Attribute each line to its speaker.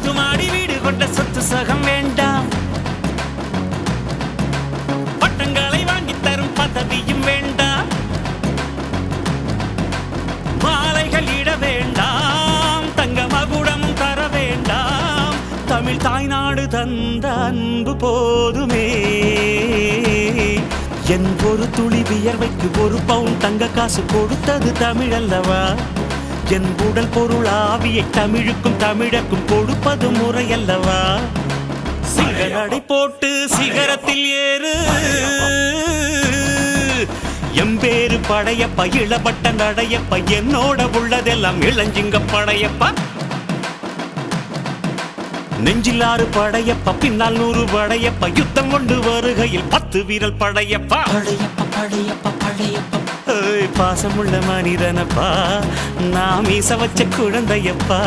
Speaker 1: பத்து மாடி வீடு கொண்ட சொத்து சகம் வேண்டாம், பட்டங்களை வாங்கி தரும் பதவியும் வேண்டாம், மாலைகள் இட வேண்டாம், தங்க மகுடமும் தர வேண்டாம், தமிழ் தாய்நாடு தந்த அன்பு போதுமே. என் ஒரு துளி வியர்வைக்கு ஒரு பவுன் தங்க காசு கொடுத்தது தமிழ் அல்லவா? என் உடல் பொருள் ஆவியை தமிழுக்கும் தமிழக்கும் கொடுப்பது முறை அல்லவா? சிகரடை போட்டு சிகரத்தில் ஏறு, எம்பேரு படையப்பா, இளப்பட்ட நடையப்பா, என்னோட உள்ளதெல்லாம் இளஞ்சிங்க படையப்பா. நெஞ்சிலாறு படையப்பா, பின்னால் 100 படையப்பா, யுத்தம் கொண்டு வருகையில் 10 வீரல் படையப்பா.
Speaker 2: படையப்பா படையப்பா படையப்பா,
Speaker 1: பாசமுள்ள மனிதனப்பா, நான் மீச வச்ச குழந்தையப்பா.